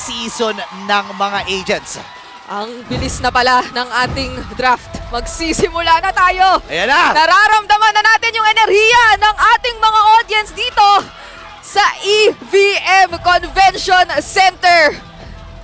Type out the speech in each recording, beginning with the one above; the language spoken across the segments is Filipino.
season ng mga agents. Ang bilis na pala ng ating draft. Magsisimula na tayo. Ayan na! Nararamdaman na natin yung enerhiya ng ating mga audience dito sa EVM Convention Center.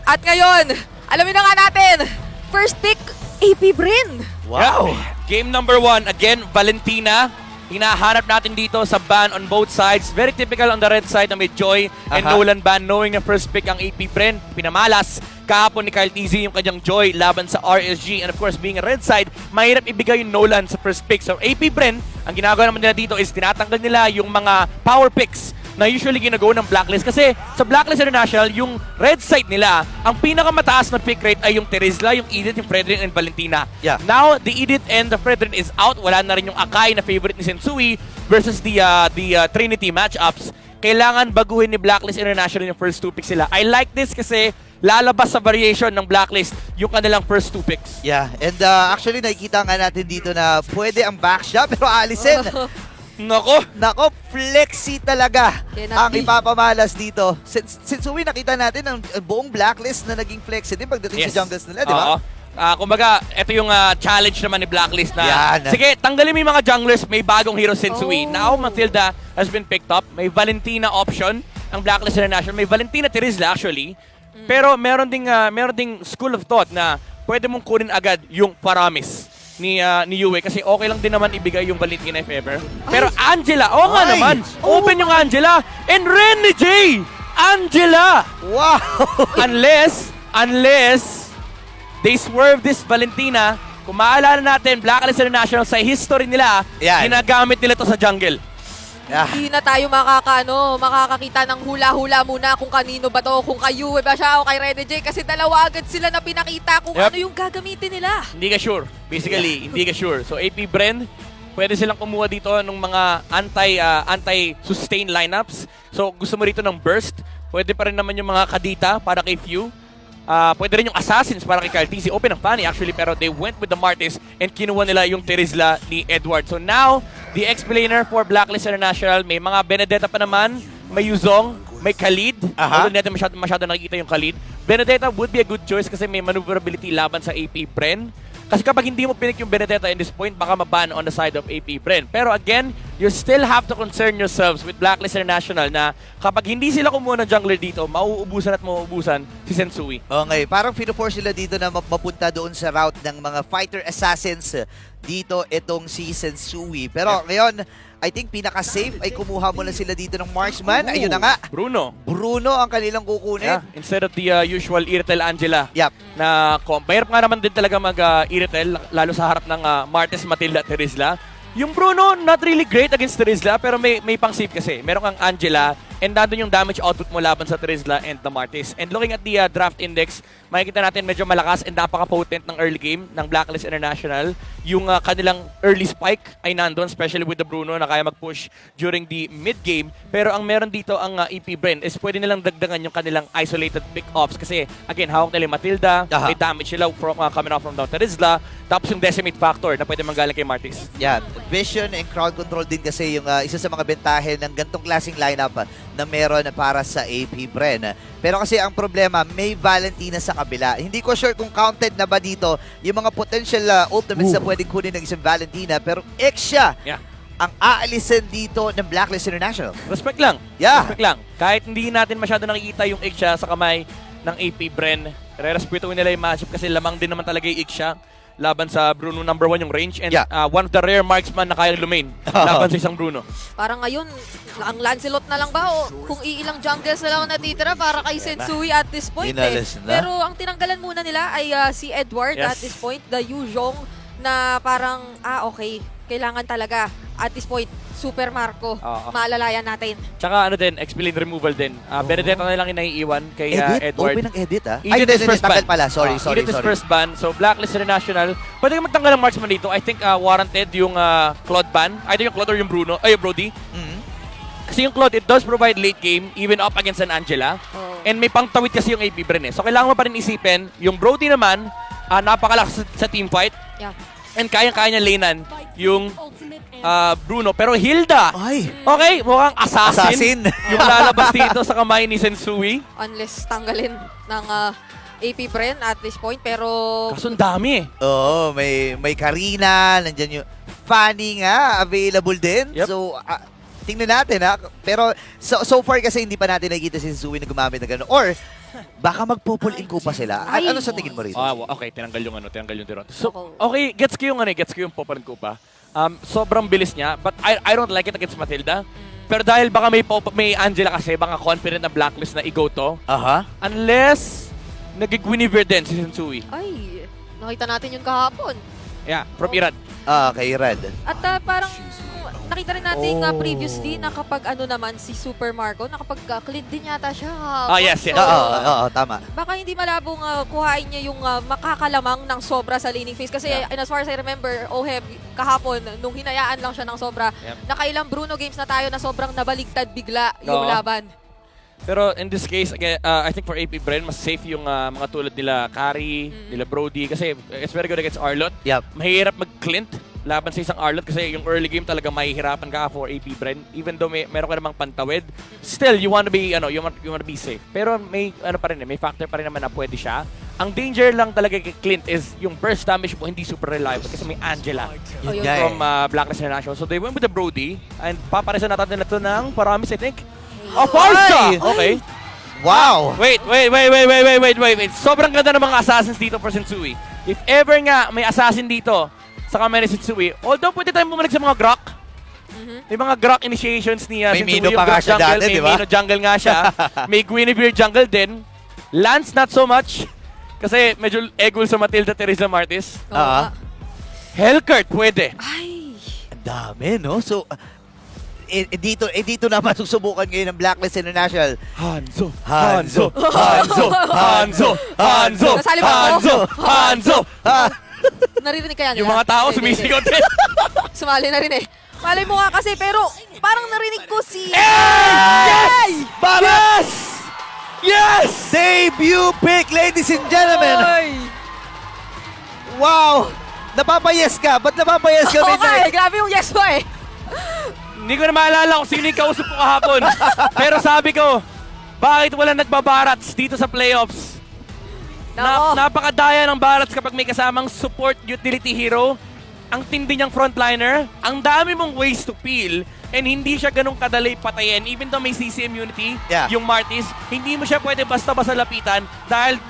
At ngayon, alamin na nga natin, first pick, AP Brin. Wow! Game number 1, again, Valentina. Hinahanap natin dito sa ban on both sides. Very typical on the red side na may Joy and Nolan ban. Knowing na first pick ang AP Bren, pinamalas kahapon ni Kyle TZ yung kanyang Joy laban sa RSG. And of course, being a red side, mahirap ibigay yung Nolan sa first pick. So AP Bren, ang ginagawa naman nila dito is tinatanggal nila yung mga power picks na usually ginagawa ng Blacklist. Kasi sa Blacklist International, yung red side nila, ang pinakamataas na pick rate ay yung Terizla, yung Edith, yung Fredrin, and Valentina. Yeah. Now, the Edith and the Fredrin is out. Wala na rin yung Akai na favorite ni Sensui versus the Trinity matchups. Kailangan baguhin ni Blacklist International yung first two picks sila. I like this kasi lalabas sa variation ng Blacklist yung kanilang first two picks. Yeah, and actually nakikita nga natin dito na pwede ang backshot pero alisin. Nako, flexi talaga ang ipapamalas dito. Since we nakita natin ang buong Blacklist na naging flexi din pagdating sa jungles nila, di ba? Kumbaga, ito yung challenge naman ni Blacklist na, Yan. sige, tanggalin mo yung mga junglers, may bagong hero Sensui. Now, Matilda has been picked up. May Valentina option, ang Blacklist International. May Valentina Terizla actually. Pero meron ding school of thought na pwede mong kunin agad yung Paramis ni Yue kasi okay lang din naman ibigay yung Valentina if ever. Pero Angela, nga naman, open yung Angela. And Renny J! Angela! Wow! Unless they swerve this Valentina, kung maalala natin, Blacklist International sa history nila, ginagamit nila to sa jungle. Hindi na tayo makakakita ng hula-hula muna kung kanino ba to, kung kayo ba siya o kay Rene J kasi dalawa agad sila na pinakita kung ano yung gagamitin nila. Hindi ka sure. Basically, hindi ka sure. So AP Bren, pwede silang kumuha dito ng mga anti-sustain lineups. So gusto mo rito ng burst, pwede pa rin naman yung mga Kadita para kay Few. Pwede rin yung Assassins para kay Kyle TZ. Open ang Fanny actually, pero they went with the Martis and kinuha nila yung Terizla ni Edward. So now, the explainer for Blacklist International, may mga Benedetta pa naman, may Yuzong, may Khalid. Although natin masyado nakikita yung Khalid. Benedetta would be a good choice kasi may maneuverability laban sa AP Bren. Kasi kapag hindi mo pinik yung Benedetta in this point, baka maban on the side of AP Bren. Pero again, you still have to concern yourselves with Blacklist International na kapag hindi sila kumuha ng jungler dito, mauubusan si Sensui. Okay, parang pino-force sila dito na mapunta doon sa route ng mga fighter assassins dito itong si Sensui. Pero ngayon, I think pinaka-safe ay kumuha muna sila dito ng marksman. Ayun na nga. Bruno ang kanilang kukunin. Yeah, instead of the usual Iritel Angela. Yep. Na mahirap nga naman din talaga mag-Iritel, lalo sa harap ng Martes, Matilda, Terizla. Yung Bruno, not really great against Terizla, pero may pang-save kasi. Meron kang Angela, and nandun yung damage output mo laban sa Terizla and the Martis. And looking at the draft index, makikita natin medyo malakas and napaka-potent ng early game ng Blacklist International. Yung kanilang early spike ay nandun, especially with the Bruno na kaya mag-push during the mid-game. Pero ang meron dito ang EP Bren is pwede nilang dagdagan yung kanilang isolated pick-offs. Kasi again, hawak nila yung Matilda, may damage sila coming off from the Terizla, tapos yung decimate factor na pwede manggaling kay Martis. Yeah, vision and crowd control din kasi yung isa sa mga bentahe ng gantong klaseng lineup na meron para sa AP Bren. Pero kasi ang problema, may Valentina sa kabila. Hindi ko sure kung counted na ba dito yung mga potential ultimates na pwedeng kunin ng isang Valentina. Pero siya ang aalisin dito ng Blacklist International. Respect lang. Yeah. Respect lang. Kahit hindi natin masyado nakikita yung Iksha sa kamay ng AP Bren, re-respetuin nila yung matchup kasi lamang din naman talaga yung Iksha laban sa Bruno number 1 yung range and one of the rare marksman na kaya lumain laban sa isang Bruno. Parang ngayon, ang Lancelot na lang ba o kung iilang jungles na lang natitira para kay Sensui at this point Pero ang tinanggalan muna nila ay si Edward at this point, the Yuzhong na parang, okay, kailangan talaga at this point, Super Marco, maalalayan natin. Tsaka explain removal din. Benedetta na lang yung naiiwan kay Edward. Open ang edit Edit is first ban. Pala. Sorry. Edit is first ban. So Blacklist International, pwede ka magtanggal ng marksman dito. I think warranted yung Claude ban. Either yung Claude or yung Bruno. Ay, yung Brody. Kasi yung Claude, it does provide late game, even up against an Angela. And may pangtawid kasi yung AP Bren So kailangan mo pa rin isipin, yung Brody naman, napakalakas sa team fight. Yeah. And kayang-kaya niya lanean yung Bruno. Pero Hilda, Ay! okay, mukhang assassin, Assassin. yung lalabas dito sa kamay ni Sensui. Unless tanggalin ng AP Bren at this point. Pero Kaso ang dami eh. Oo, may Karina, nandyan yung Fanny nga, available din. Yep. So, tingnan natin ha. Pero so far kasi hindi pa natin nakikita si Sensui na gumamit na gano'n. Or, baka magpo-pull in ko pa sila. Ay. Ano sa tingin mo rito? Okay, tinanggal yung Derot. So, okay, gets ko yung Poparin ko pa. Sobrang bilis niya, but I don't like it against Matilda. Pero dahil baka may Angela kasi, baka confident na blacklist na i-go to. Aha. Unless, nag-Guinevere din si Sensui. ay, nakita natin yung kahapon. Yeah, from Irad. Kay Red. At parang nakita rin natin Oh. previously na kapag naman si Super Marco, nakapag-clean din yata siya. Yes. So, Oo, tama. baka hindi malabong kuhain niya yung makakalamang ng sobra sa laning phase. Kasi and as far as I remember, Oheb, kahapon, nung hinayaan lang siya ng sobra, nakailang Bruno games na tayo na sobrang nabaligtad bigla yung Oo. laban. Pero in this case, again, I think for AP Bren, mas safe yung mga tulad nila Kari, nila Brody, kasi it's very good against Arlot. Yep. Mahirap mag-Clint laban sa isang Arlot kasi yung early game talaga mahihirapan ka for AP Bren. Even though meron ka namang pantawid, still you want to be you want to be safe. Pero may pa rin may factor pa rin naman na pwede siya. Ang danger lang talaga kay Clint is yung burst damage mo hindi super reliable kasi may Angela Yun nga eh. from Blacklist International. So they went with the Brody and paparesan natin na ito ng Paramis, I think. Oh, Ay! Okay. Wow! Wait. Sobrang ganda ng mga assassins dito for Sensui. If ever nga may assassin dito sa kamay ni Sensui, although pwede tayong bumalik sa mga Grok. May mga Grok initiations ni May Sensui. Mino yung pa nga Grok siya jungle, dati, may di ba? Mino jungle nga siya. May Guinevere jungle din. Lance not so much. Kasi medyo egul sa Matilda Teresa Martis. Oo Ah. nga. Hellcurt pwede. Ay, Ang dami, no? So, dito naman susubukan ngayon ng Blacklist International. Hanzo. Nasali ba ako? Hanzo. naririnig kaya nila? Yung mga tao Hindi, hindi. sumisigaw din. Sumali na rin eh. Malay mo nga kasi, pero parang narinig ko si... Yes! Yes! Yes! Debut pick, ladies and gentlemen! Oy! Wow! Napapayes ka? Ba't napapayes ka, Okay, Midnight? grabe yung yes mo eh. Hindi ko na maalala kung sino yung kausap ko kahapon. Pero sabi ko, bakit wala nagbabarats dito sa playoffs? Nako. Napakadaya ng barats kapag may kasamang support utility hero. Ang tindi niyang frontliner. Ang dami mong ways to peel. And hindi siya ganun kadali patayin. Even though may CC immunity, yung Martis, hindi mo siya pwede basta-basta lapitan dahil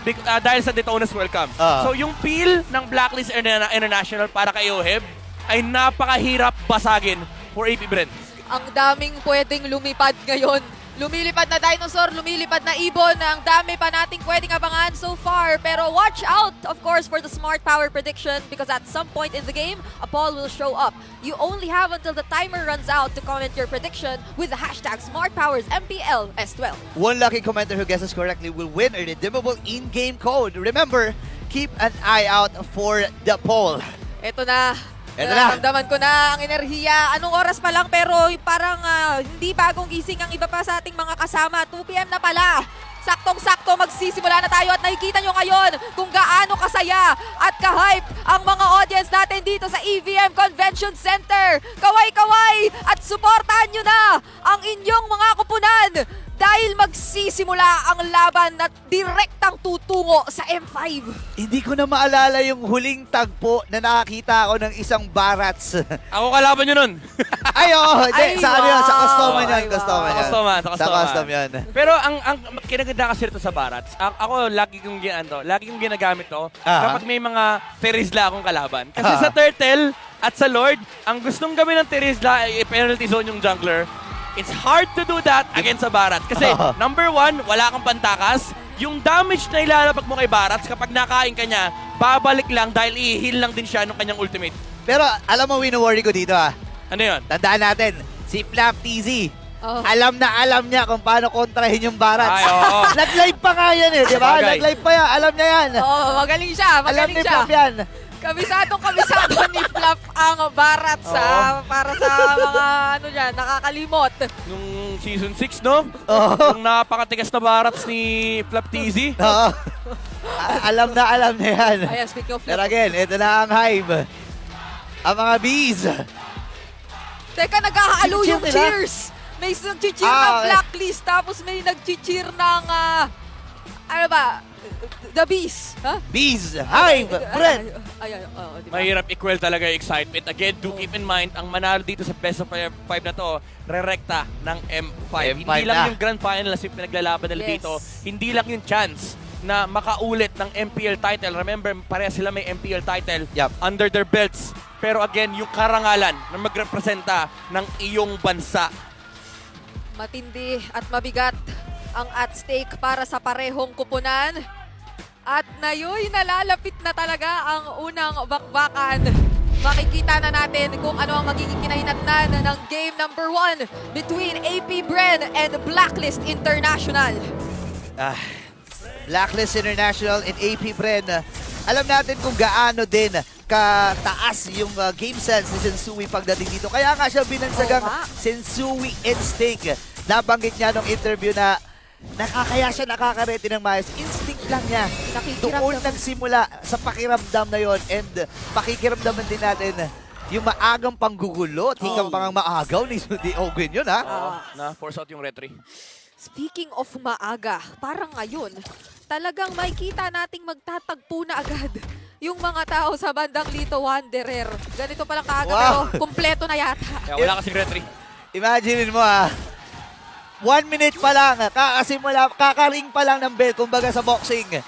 sa Detona's welcome. So yung peel ng Blacklist International para kay Oheb ay napakahirap basagin for AP Bren. Ang daming pwedeng lumipad ngayon. Lumilipad na dinosaur, lumilipad na ibon. Ang dami pa nating pwedeng abangan so far. Pero watch out, of course, for the Smart Power prediction because at some point in the game, a poll will show up. You only have until the timer runs out to comment your prediction with the hashtag SmartPowersMPLS12. One lucky commenter who guesses correctly will win a redeemable in-game code. Remember, keep an eye out for the poll. Ito na. Eto na. Nararamdaman ko na ang enerhiya. Anong oras pa lang pero parang hindi bagong gising ang iba pa sa ating mga kasama. 2 PM na pala. Saktong-sakto magsisimula na tayo at nakikita nyo ngayon kung gaano kasaya at ka-hype ang mga audience natin dito sa EVM Convention Center. Kaway-kaway at suportahan nyo na ang inyong mga kupunan dahil magsisimula ang laban na direktang tutungo sa M5. Hindi ko na maalala yung huling tagpo na nakakita ako ng isang Barats. Ako kalaban nyo nun. Ay, oo. Ay, Sa ano yun? Sa wow. customer yan. Ay, wow. Customer yan. Sa Sa custom yan. Pero ang kinaganda kasi rito sa Barats, ako lagi kong ginagamit to kapag may mga Terizla akong kalaban. Kasi sa Turtle at sa Lord, ang gustong gawin ng Terizla ay penalty zone yung jungler. It's hard to do that against sa Barats. Kasi number one, wala kang pantakas. Yung damage na ilalabag mo kay Barats, kapag nakain ka niya, babalik lang dahil i-heal lang din siya ng kanyang ultimate. Pero alam mo, wino-worry ko dito Ano yun? Tandaan natin, si Flap TZ. Oh. Alam niya kung paano kontrahin yung Barats. Ay, oo. Nag-live pa nga yan eh, di ba? Sabagay. Nag-live pa yan. Alam niya yan. Oo, magaling siya. Alam Magaling ni siya. Flap yan. Kabisado ni Flap ang barat para sa mga nakakalimot. Nung season 6, no? Oo. Yung napakatigas na Barats ni Flap TZ. Oo. Alam na yan. Ayan, speaking of Pero Flap. again, ito na ang hype. Ang mga bees. Teka, nag-aalo Cheer yung nila? cheers. May nag-cheer ng okay. Blacklist, tapos may nag-cheer ng, ano ba, The Beast. Ha? Bees, hive, bread. Ay, diba? Mahirap equal talaga yung excitement. Again, do keep in mind, ang manalo dito sa best of 5 na to, rerekta ng M5. M5 Hindi lang na. yung grand finals yung pinaglalaban nila Yes. dito. Hindi lang yung chance na makaulit ng MPL title. Remember, pareha sila may MPL title Yup. under their belts. Pero again, yung karangalan na magrepresenta ng iyong bansa. Matindi at mabigat ang at stake para sa parehong kupunan. At ngayon, nalalapit na talaga ang unang bakbakan. Makikita na natin kung ano ang magiging kinahinatnan ng game number 1 between AP Bren and Blacklist International. Blacklist International and AP Bren. Alam natin kung gaano din kataas yung game sense ni Sensui pagdating dito. Kaya nga siya binansagang Oo nga. Sensui Instinct. Nabanggit niya nung interview na nakakaya siya nakakarete ng maayos. Instinct lang niya. Nakikiramdam. Doon nagsimula sa pakiramdam na yon, and pakikiramdaman din natin yung maagang panggugulo. Hinggang pang maagaw ni Ogwin yun, ha? Na-force out yung retry. Speaking of maaga, parang ngayon, talagang makikita nating magtatagpo na agad yung mga tao sa bandang Lito Wanderer. Ganito palang kaaga, Wow. pero kumpleto na yata. Kaya wala kasing retry. Imaginein mo, 1 minute pa lang, kakasimula, kakaring pa lang ng bell, kumbaga sa boxing.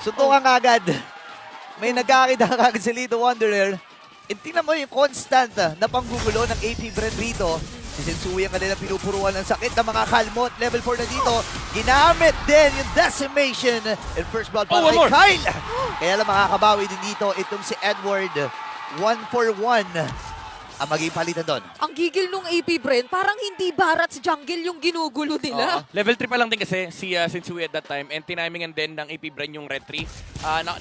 Suntukan agad. May nagkakita agad si Lito Wanderer. And tingnan mo yung constant na panggugulo ng AP Bren rito. Si Sensui ang kanila pinupuruan ng sakit ng mga kalmot. Level 4 na dito. Ginamit din yung decimation. And first blood para one more. kay Kyle. Kaya lang makakabawi din dito itong si Edward. 1-for-1 ang maging palitan doon. Ang gigil nung AP Bren, parang hindi Barats jungle yung ginugulo nila. Level 3 pa lang din kasi si Sensui at that time, and tinamingan din ng AP Bren yung retry.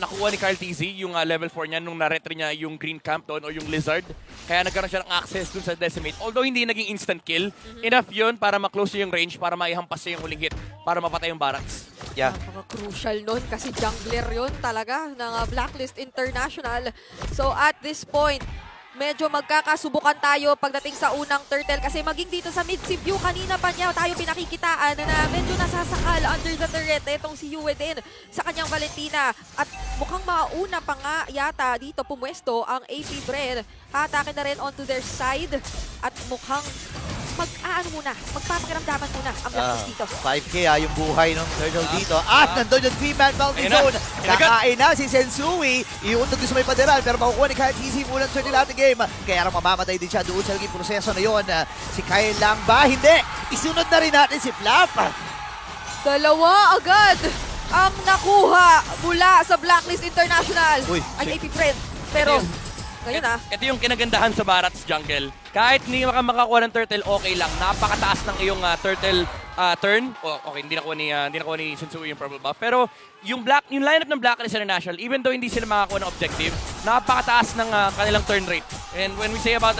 Nakuha ni Kyle TZ yung level 4 niya nung na-retry niya yung Green Camp doon o yung Lizard. Kaya nagkaroon siya ng access dun sa Decimate. Although hindi naging instant kill, enough yun para ma-close niya yung range, para maihampas niya yung huling hit, para mapatay yung Barracks. Yeah. Napaka-crucial nun kasi jungler yun talaga ng Blacklist International. So at this point, medyo magkakasubukan tayo pagdating sa unang turtle kasi maging dito sa mid-sea view, kanina pa niya tayo pinakikitaan na medyo nasasakal under the turret itong si Yue din sa kanyang Valentina. At mukhang mauna pa nga yata dito pumwesto ang AP Bren. Hatake na rin onto their side at mukhang magpapakiramdaman muna ang Blacklist dito. 5K yung buhay ng turtle dito. At nandun yung 3-man bounty Ayun na. zone. Kakain na si Sensui. Iuntog din sa may padiral pero makukuha ni Kyle TZ muna ng turtle out the game. Kaya lang mamamatay din siya doon sa naging proseso na yun. Si Kyle lang ba? Hindi. Isunod na rin natin si Flap. Dalawa agad ang nakuha mula sa Blacklist International. Uy, Ay, AP Bren. Pero, ngayon Ito yung kinagandahan sa Barracks jungle. Kahit hindi ka makakuha ng turtle, okay lang. Napakataas ng iyong turtle turn. Okay, hindi nakuha ni Sensui yung purple buff. Pero yung lineup ng Blacklist International, even though hindi sila makakuha ng objective, napakataas ng kanilang turn rate. And when we think about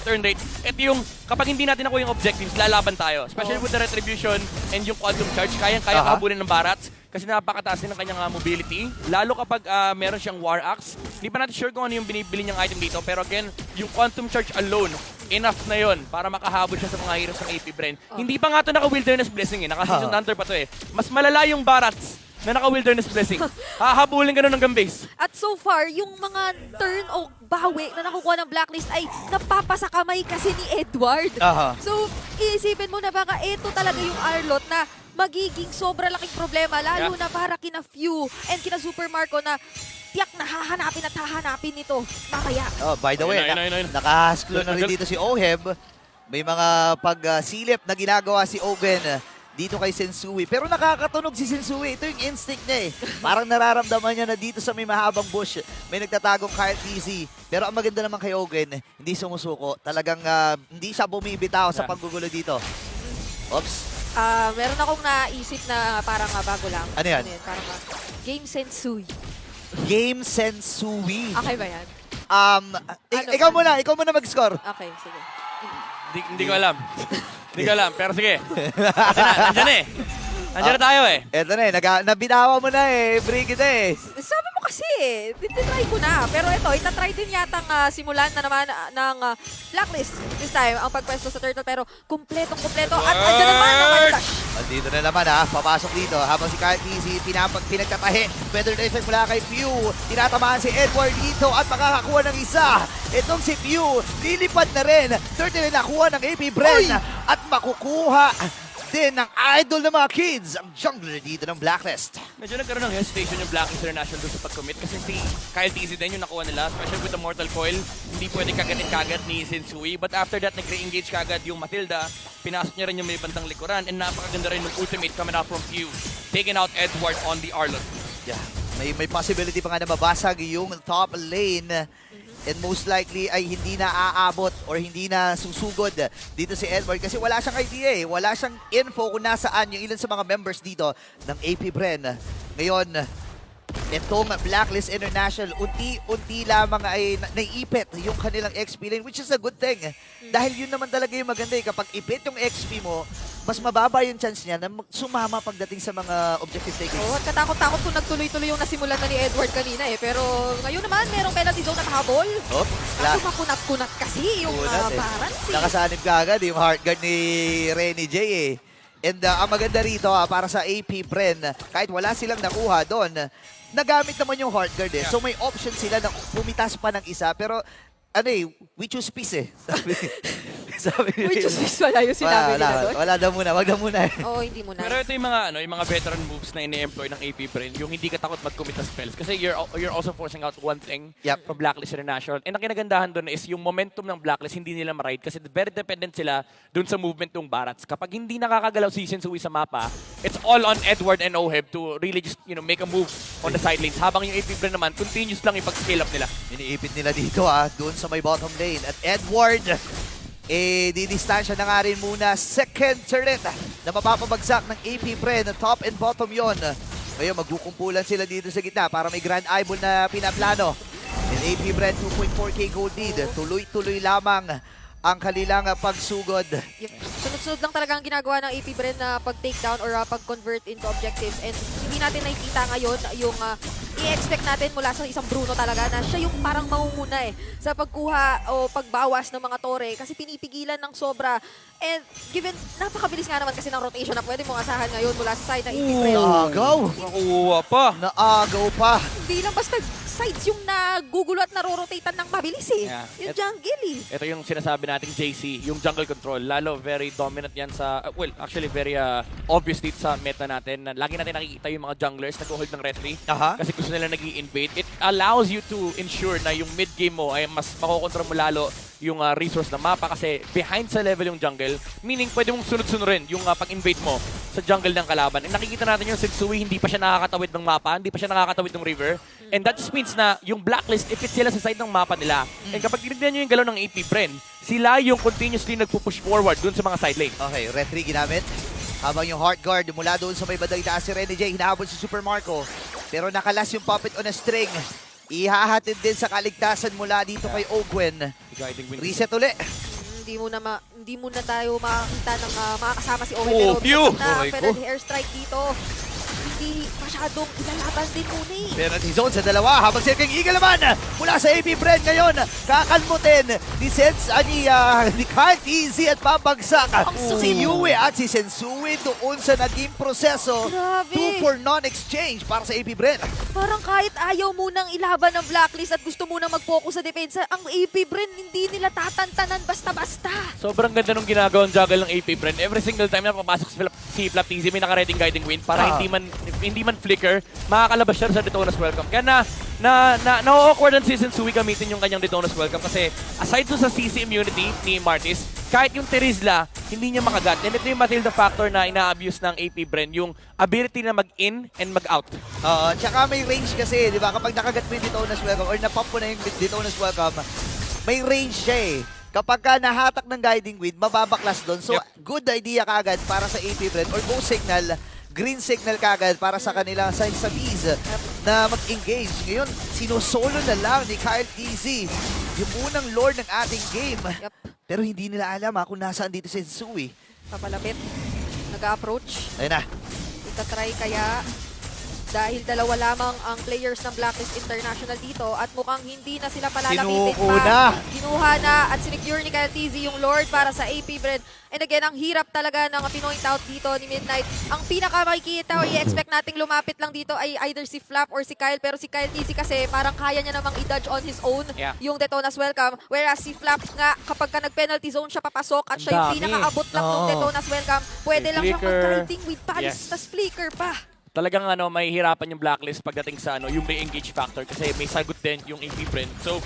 turn rate, ito yung kapag hindi natin nakuha yung objectives, lalaban tayo. Especially with the retribution and yung quantum charge, kayang-kaya habulin ng Barracks. Kasi napakataas din ng kanyang mobility. Lalo kapag meron siyang War Axe. Hindi pa natin sure kung ano yung binibili niyang item dito. Pero again, yung Quantum Charge alone, enough na yon para makahabol siya sa mga heroes ng AP Bren. Hindi pa nga ito naka-Wilderness Blessing Naka-Season Hunter pa to Mas malala yung Barrats na naka-Wilderness Blessing. Hahabulin ka nun ng Gambase. at so far, yung mga turn o bawi na nakukuha ng Blacklist ay napapasakamay kasi ni Edward. So, iisipin mo na baka ito talaga yung Arlot na magiging sobra laking problema, lalo na para kina Few and kina Super Marco na tiyak na hahanapin nito mamaya. Oh, by the way, Ayun. nakahasklo na rin dito si Oheb. May mga pagsilip na ginagawa si Owen dito kay Sensui. Pero nakakatunog si Sensui. Ito yung instinct niya Parang nararamdaman niya na dito sa may mahabang bush, may nagtatagong Kyle TZ. Pero ang maganda naman kay Owen, hindi sumusuko. Talagang hindi siya bumibitaw sa paggugulo dito. Oops. Meron akong naisip na parang bago lang. Ano yan? Parang Game Sensui. Game Sensui. Okay ba yan? Ikaw muna mag-score. Okay, sige. Hindi ko alam. Hindi ko alam. Pero sige. Kasi nandiyan Nandiyan na tayo Eto na nabinawa mo na Brigid Sabi mo kasi eh. Tinitry ko na. Pero ito, itatry din yatang simulan na naman ng Blacklist this time ang pagpwesto sa Turtle. Pero kumpletong-kumpleto. At andyan naman ang Dash. Andito na naman papasok dito habang si Kyle Easy pinagtatahi. Feather effect mula kay Pew. Tinatamaan si Edward dito at makakakuha ng isa. Itong si Pew, lilipad na rin. 30 na nakuha ng AP Bren at makukuha din ng idol ng mga kids, ang jungler dito ng Blacklist. Medyo nagkaroon ng hesitation yung Blacklist International doon sa pag-commit kasi si Kyle TZ din yung nakuha nila, especially with the Mortal Coil. Hindi pwede kagatin-kagat ni Sensui. But after that, nag-re-engage kagad yung Matilda. Pinasok niya rin yung may bandang likuran and napakaganda rin yung ultimate coming out from Pew. Taking out Edward on the Arlot. Yeah, may possibility pa nga na mabasag yung top lane. And most likely ay hindi na aabot or hindi na susugod dito si Edward kasi wala siyang idea eh. Wala siyang info kung nasaan yung ilan sa mga members dito ng AP Bren. Ngayon, itong Blacklist International, unti-unti lamang ay naiipit yung kanilang XP lane, which is a good thing. Dahil yun naman talaga yung maganda eh. Kapag ipit yung XP mo, mas mababa yung chance niya na sumama pagdating sa mga objective takings. At katakot-takot kung nagtuloy-tuloy yung nasimulan na ni Edward kanina eh. Pero ngayon naman, merong penalty zone na habol. Kaso makunat-kunat kasi yung Baransi. Nakasanib ka agad yung heart guard ni Renny J eh. And ang maganda rito para sa AP Bren, kahit wala silang nakuha doon, nagamit naman yung heart guard eh. So may option sila na pumitas pa ng isa. Pero ano eh, we choose peace eh. Sabi We choose peace, wala yung sinabi nila doon. Wala daw muna, wag daw muna eh. Oo, hindi muna. Pero ito yung mga veteran moves na ini-employ ng AP Bren, yung hindi ka takot mag-commit na spells. Kasi you're also forcing out one thing from Blacklist International. And ang kinagandahan doon is yung momentum ng Blacklist hindi nila ma-ride kasi very dependent sila doon sa movement ng Barats. Kapag hindi nakakagalaw si Sensui sa mapa, it's all on Edward and Oheb to really just make a move on the side lanes. Habang yung AP Bren naman, continuous lang yung pag-scale up nila. Iniipit nila dito doon sa may bottom lane. At Edward, didistansya na nga rin muna. Second turret na mapapabagsak ng AP Bren. Top and bottom yon. Ngayon, magkukumpulan sila dito sa gitna para may Grand Eyeball na pinaplano. And AP Bren, 2.4k gold lead. Tuloy-tuloy lamang ang kanilang pagsugod. Yep. Sunod-sunod lang talaga ang ginagawa ng AP Bren na pag-takedown or pag-convert into objectives. And hindi natin nakikita ngayon yung i-expect natin mula sa isang Bruno talaga na siya yung parang mangunguna eh sa pagkuha o pagbawas ng mga tore kasi pinipigilan ng sobra. And given, napakabilis nga naman kasi ng rotation na pwede mong asahan ngayon mula sa side ng AP Bren. Naagaw! Nakuha pa. Naagaw pa! Hindi lang basta sides yung nagugulo at narorotatean ng mabilis eh. Yeah. Yung jungle eh. Ito yung sinasabi nating JC, yung jungle control. Lalo, very dominant yan sa, well, actually very obvious dito sa meta natin. Na lagi natin nakikita yung mga junglers nag-hold ng retry. Kasi gusto nila nag-i-invade. It allows you to ensure na yung mid-game mo ay mas makokontrol mo lalo yung resource na mapa kasi behind sa level yung jungle, meaning pwede mong sunod-sunurin yung pag-invade mo sa jungle ng kalaban. And nakikita natin yung Sensui, hindi pa siya nakakatawid ng mapa, hindi pa siya nakakatawid ng river. And that just means na yung Blacklist, if it's sila sa side ng mapa nila. And kapag tinignan nyo yung galaw ng AP Bren, sila yung continuously nagpupush forward dun sa mga side lane. Okay, retry ginamit. Habang yung heart guard mula doon sa may badang itaas si Renny J, hinahabol si Super Marco. Pero nakalas yung puppet on a string. Ihahatid din sa kaligtasan mula dito kay Ogwen. Reset uli. Hindi muna tayo makakita ng makakasama si Owen. Oh, Pew! Pero penalty airstrike dito. Hindi masyadong ilalaban din muna eh. Penalty zone sa dalawa. Habang Sirking Eagle naman mula sa AP Bren ngayon. Kakalmutin ni ni Kyle Easy at babagsak si Yue at si Sensui doon sa naging proseso. Grabe. 2 for non-exchange para sa AP Bren. Parang kahit ayaw munang ilaban ng Blacklist at gusto munang mag-focus sa depensa, ang AP Bren hindi nila tatantanan basta-basta. Sobrang ganda nung ginagawang juggle ng AP Bren. Every single time na papasok si Flaptizi, may naka-reading guiding wind para hindi man flicker, makakalabas siya sa Detona's Welcome. Kaya na-awkward ang si Sensui gamitin yung kanyang Detona's Welcome kasi aside dun sa CC immunity ni Martis, kahit yung Terizla, hindi niya makagat. And ito yung Matilda factor na ina-abuse ng AP Bren, yung ability na mag-in and mag-out. Tsaka may range kasi, di ba? Kapag nakagat mo yung Detona's Welcome or napop mo na yung Detona's Welcome, may range siya eh. Kapag nahatak ng guiding wind, mababaklas doon. So, good idea kagad para sa AP Bren or go signal, green signal kagad para sa kanila sa Bees na mag-engage. Ngayon, sinosolo na lang ni Kyle TZ yung unang lord ng ating game. Pero hindi nila alam kung nasaan dito si Sensui. Papalapit. Nag-approach. Ayun na. Itatry kaya dahil dalawa lamang ang players ng Blacklist International dito at mukhang hindi na sila palalapitin pa. Kinuha na at sinecure ni Kyle TZ yung Lord para sa AP Bren. And again, ang hirap talaga ng pinoint out dito ni Midnight. Ang pinaka makikita o i-expect nating lumapit lang dito ay either si Flap or si Kyle. Pero si Kyle TZ kasi parang kaya niya namang i-dodge on his own yung Detona's Welcome. Whereas si Flap nga, kapag ka nag-penalty zone siya papasok at siya yung pinaka-abot lang ng Detona's Welcome, pwede lang siyang mag-kiting with pants, tas flicker pa. Talagang may hirapan yung Blacklist pagdating sa yung re-engage factor kasi may sagot din yung AP Brent. So,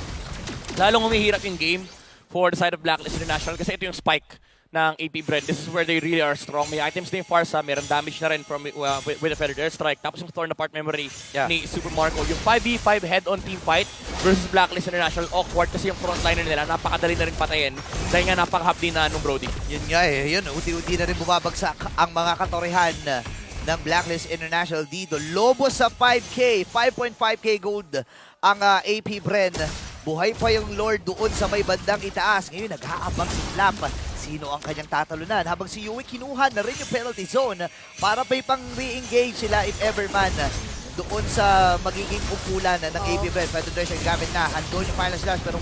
lalong humihirap yung game for the side of Blacklist International kasi ito yung spike ng AP Brent. This is where they really are strong. May items na yung Farsa, meron damage na rin from with a feathered airstrike. Tapos yung Thorn apart memory ni Super Marco. Yung 5v5 head-on team fight versus Blacklist International, awkward kasi yung frontliner nila, napakadali na rin patayin dahil nga napakahapdi na nung Brody. Yun nga yun, unti-unti na rin bumabagsak ang mga katorihan ng Blacklist International dito. Lobo sa 5K, 5.5K gold ang AP Bren. Buhay pa yung Lord doon sa may bandang itaas. Ngayon, nag-aabang si Flap. Sino ang kanyang tatalunan? Habang si Yui kinuha na rin yung penalty zone para may pang re-engage sila if ever man doon sa magiging kumpulan ng AP Bren. Pwede doon siya gamit na. Andun yung final slash pero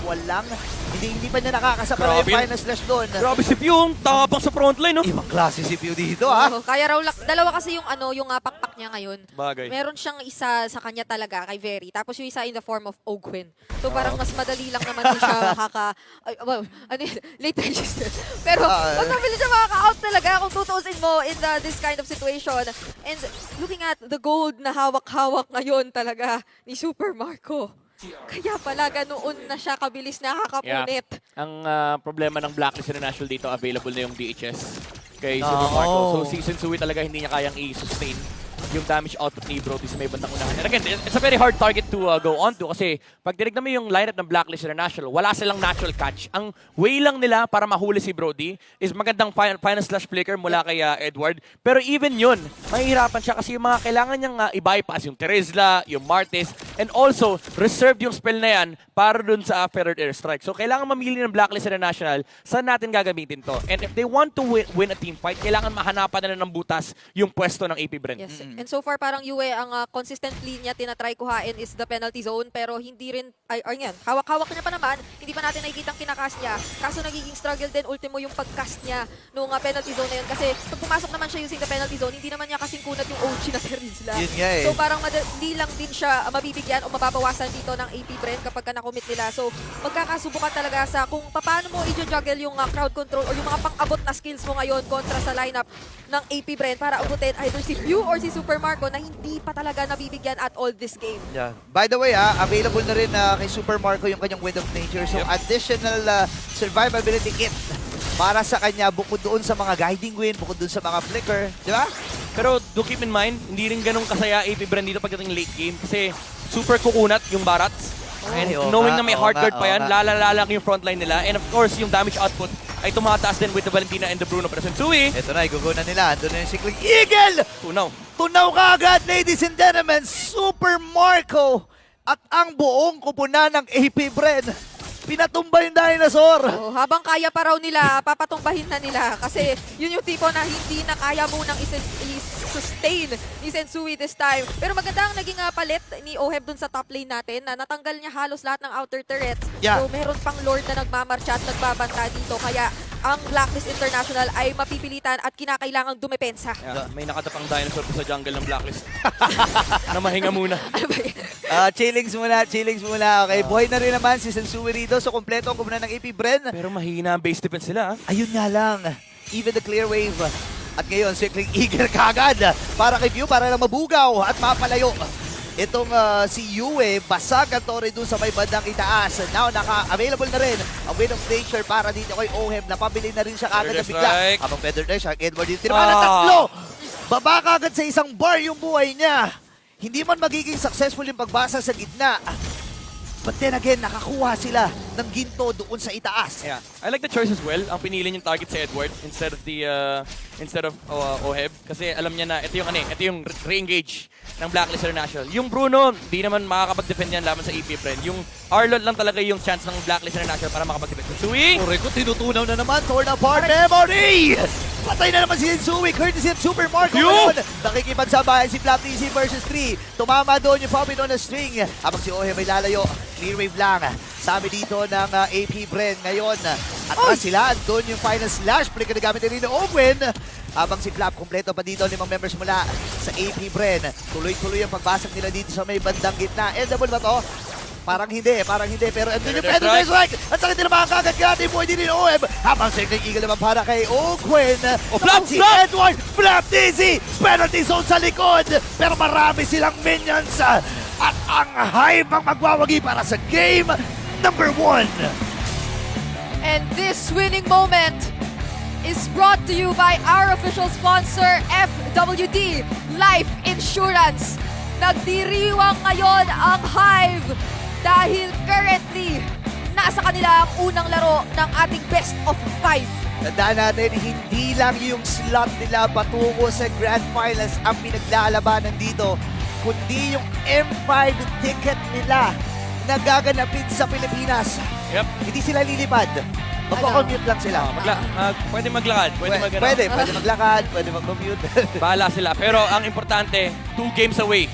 hindi pa niya nakakasapala yung final slash doon. Grabe si Pyong, tapang sa frontline, no? Ibang klase si Pew dito, Kaya raw, dalawa kasi yung yung pakpak niya ngayon. Bagay. Meron siyang isa sa kanya talaga, kay Very. Tapos yung isa in the form of Ogwin. So parang mas madali lang naman din siya late register. Pero mas mabilis siya makaka-out talaga kung tutuusin mo in this kind of situation. And looking at the gold na hawak-hawak ngayon talaga ni Super Marco. Kaya pala ganoon na siya kabilis nakakapunit. Ang problema ng Blacklist International dito, available na yung DHS kay Super Marco. So si Sensui talaga hindi niya kayang i-sustain yung damage output ni Brody sa may bandang unahan. And again, it's a very hard target to go on to kasi pag tinignan mo yung lineup ng Blacklist International, wala silang natural catch. Ang way lang nila para mahuli si Brody is magandang final slash flicker mula kay Edward. Pero even yun, mahihirapan siya kasi yung mga kailangan niyang i-bypass, yung Terizla, yung Martis, and also reserved yung spell na yan para dun sa feathered airstrike. So kailangan mamili ng Blacklist International saan natin gagamitin to. And if they want to win a team fight, kailangan mahanapan na ng butas yung pwesto ng AP Brent. Yes. And so far, parang Yue, ang consistently niya tinatry kuhain is the penalty zone. Pero hindi rin, hawak-hawak niya pa naman. Hindi pa natin nakikita ang kinakast niya. Kaso nagiging struggle din ultimo yung pagcast niya nung penalty zone na yun. Kasi pag pumasok naman siya using the penalty zone, hindi naman niya kasing kunat yung OG na Terizla. Yun nga So parang hindi lang din siya mabibigyan o mababawasan dito ng AP Bren kapag ka nakomit nila. So magkakasubukan talaga sa kung paano mo i-juggle yung crowd control o yung mga pang-abot na skills mo ngayon kontra sa lineup ng AP Bren para abutin either si Pew or si Super Marco na hindi pa talaga nabibigyan at all this game. Yeah. By the way, available na rin kay Super Marco yung kanyang Wind of Nature. So additional survivability kit para sa kanya bukod doon sa mga guiding wind, bukod doon sa mga flicker. Di ba? Pero do keep in mind, hindi rin ganun kasaya AP Brent dito pagdating late game kasi super kukunat yung Barats. And knowing na may hard guard pa yan, lalala yung frontline nila. And of course, yung damage output ay tumataas din with the Valentina and the Bruno. Pero Sensui, ito na, igugo na nila. Andun na yung Cycling Eagle! tunaw ka agad, ladies and gentlemen, Super Marco at ang buong kupunan ng AP Bren. Pinatumba yung dinosaur. Habang kaya pa raw nila, papatumbahin na nila. Kasi yun yung tipo na hindi na kaya munang i-sustain ni Sensui this time. Pero maganda ang naging palit ni Oheb dun sa top lane natin na natanggal niya halos lahat ng outer turrets. Yeah. So meron pang Lord na nagmamarcha at nagbabanta dito. Kaya ang Blacklist International ay mapipilitan at kinakailangang dumepensa. may nakatapang dinosaur sa jungle ng Blacklist. na mahinga muna. Chillings muna. Okay, buhay na rin naman si Sensui rito. So, kompleto ang kupunan ng AP Bren. Pero mahina ang base defense sila. Ayun nga lang. Even the clear wave. At ngayon, Cycling Eagle kagad para kay Pew para lang mabugaw at mapalayo. Itong si Yue, basag ang Torre doon sa may bandang itaas. Now, naka-available na rin ang Wind of Nature para dito kay Oheb. Napabili na rin siya kagad na bigla. Habang Feather Dash, Shark Edward dito. Tinamaan na tatlo! Baba kagad sa isang bar yung buhay niya. Hindi man magiging successful yung pagbasa sa gitna. But then again, nakakuha sila ng ginto doon sa itaas. Yeah, I like the choice as well. Ang pinili niyang target si Edward instead of Oheb kasi alam niya na ito yung re-engage ng Blacklist International. Yung Bruno, di naman makakapag-defend yan laban sa EP Bren. Yung Arlot lang talaga yung chance ng Blacklist International para makapag-defend. Sui! Correct, tinutunaw na naman. Torn apart memory! Patay na naman si Sensui, courtesy of Super Marco Yo! ngayon. Nakikipagsabayan si Flap TC versus 3. Tumama doon yung Fobin on a string. Habang si Ohe may lalayo, clear wave lang. Sabi dito ng AP Bren ngayon. At sila, doon yung final slash. Play ka na gamit rin ng Owen. Habang si Flap, kompleto pa dito, 5 members mula sa AP Bren. Tuloy-tuloy ang pagbasag nila dito sa may bandang gitna. Double ba to? Parang hindi. Pero andun yung Predator Strike. At sakit nila makakagat kaya ating boy din ni OM. Habang Circling Eagle naman para kay Ogwen. Flap, Si Flap! Edward, Flap Dizzy. Penalty zone sa likod. Pero marami silang minions. At ang Hive ang magwawagi para sa game number 1. And this winning moment is brought to you by our official sponsor, FWD Life Insurance. Nagdiriwang ngayon ang Hive dahil currently nasa kanila ang unang laro ng ating best of 5. Tandaan natin, hindi lang yung slot nila patungo sa Grand Finals ang pinaglalabanan dito, kundi yung M5 ticket nila na gaganapin sa Pilipinas. Yep. Hindi sila lilipad. Magko-commute lang sila. Pwede maglakad, Pwede maglakad, pwede mag-commute. Bahala sila. Pero ang importante, 2 games away